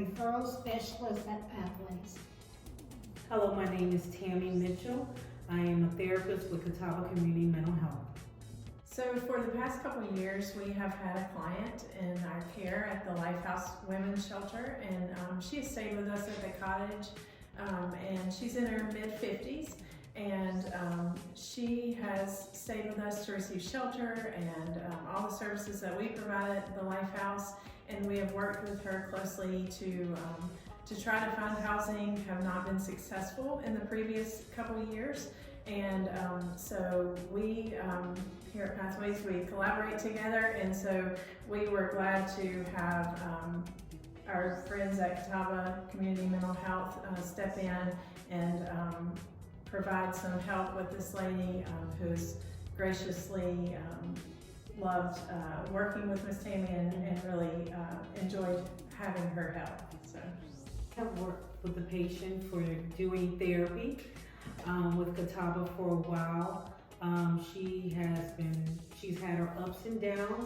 referral specialist at Pathways. Hello, my name is Tammy Mitchell. I am a therapist with Catawba Community Mental Health. So for the past couple of years, we have had a client in our care at the Lifehouse Women's Shelter, and she has stayed with us at the cottage, and she's in her mid-50s, and she has stayed with us to receive shelter and all the services that we provide at the Lifehouse, and we have worked with her closely to try to find housing, have not been successful in the previous couple of years. And so we here at Pathways, we collaborate together, and so we were glad to have our friends at Catawba Community Mental Health step in and provide some help with this lady who's graciously loved working with Miss Tammy and really enjoyed having her help. So I've worked with the patient for doing therapy with Catawba for a while. She's had her ups and downs,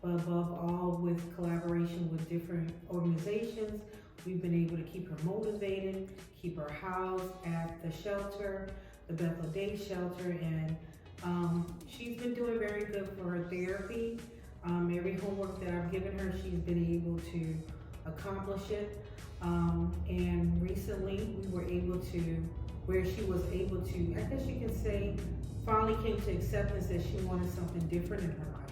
but above all, with collaboration with different organizations, we've been able to keep her motivated, keep her housed at the shelter, the Bethel Day Shelter, and she's been doing very good for her therapy. Every homework that I've given her, she's been able to accomplish it. And recently, we were able to, where she was able to, I guess you can say, finally came to acceptance that she wanted something different in her life.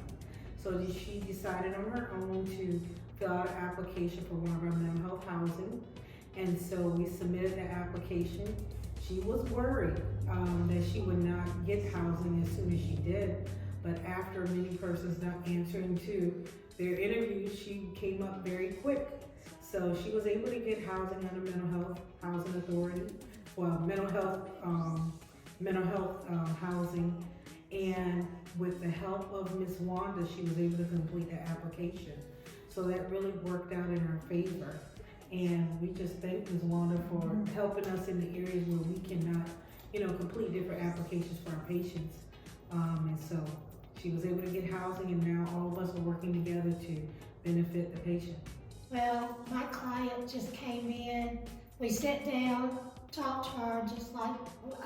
So she decided on her own to fill out an application for one of our mental health housing. And so we submitted the application. She was worried that she would not get housing as soon as she did. But after many persons not answering to their interviews, she came up very quick. So she was able to get housing under Mental Health Housing Authority, well, mental health housing, and with the help of Miss Wanda, she was able to complete the application. So that really worked out in her favor. And we just thank Ms. Wanda for helping us in the areas where we cannot, complete different applications for our patients. And so she was able to get housing, and now all of us are working together to benefit the patient. Well, my client just came in, we sat down, talked to her just like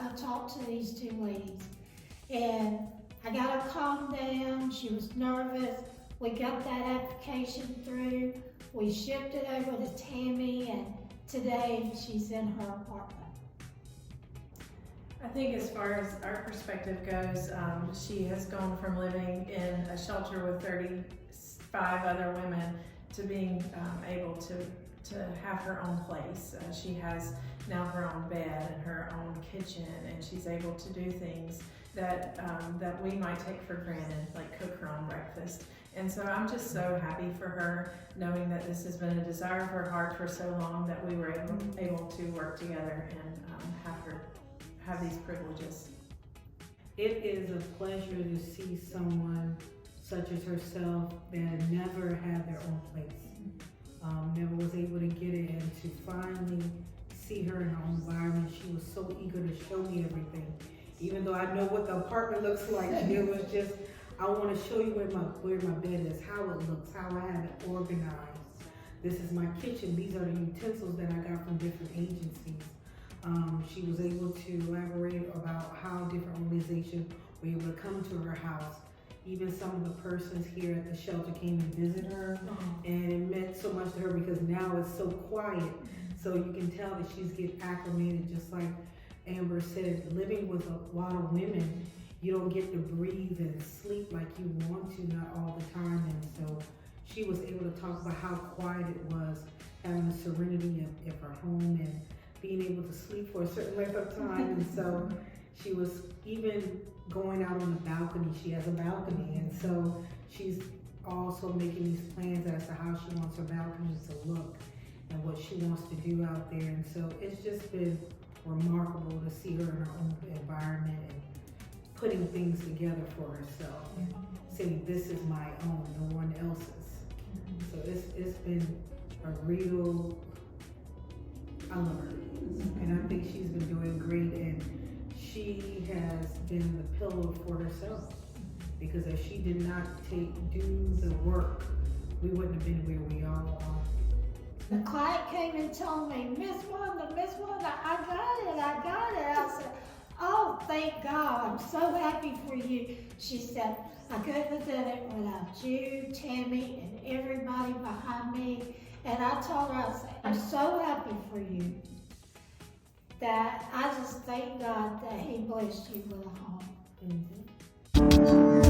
I talked to these two ladies. And I got her calmed down, she was nervous. We got that application through, we shipped it over to Tammy, and today she's in her apartment. I think as far as our perspective goes, she has gone from living in a shelter with 35 other women to being able to have her own place. She has now her own bed and her own kitchen, and she's able to do things that we might take for granted, like cook her own breakfast. And so I'm just so happy for her, knowing that this has been a desire of her heart for so long, that we were able to work together and have her have these privileges. It is a pleasure to see someone such as herself that never had their own place, never was able to get it, and to finally see her in her own environment. She was so eager to show me everything. Even though I know what the apartment looks like, it was just, I want to show you where my bed is, how it looks, how I have it organized. This is my kitchen. These are the utensils that I got from different agencies. She was able to elaborate about how different organizations were able to come to her house. Even some of the persons here at the shelter came and visited her, and it meant so much to her because now it's so quiet. So you can tell that she's getting acclimated, just like Amber said, living with a lot of women, you don't get to breathe and sleep like you want to, not all the time. And so she was able to talk about how quiet it was, having the serenity of her home and being able to sleep for a certain length of time. And so she was even going out on the balcony. She has a balcony, and so she's also making these plans as to how she wants her balcony to look and what she wants to do out there. And so it's just been remarkable to see her in her own environment and putting things together for herself and saying, this is my own, no one else's. So it's been a real, I love her. And I think she's been doing great, and she has been the pillow for herself, because if she did not do the work, we wouldn't have been where we all are. The client came and told me, Miss Wanda, I got it. I said, oh, thank God, I'm so happy for you. She said, I couldn't have done it without you, Tammy, and everybody behind me. And I told her, I said, I'm so happy for you that I just thank God that He blessed you with a home. Mhm.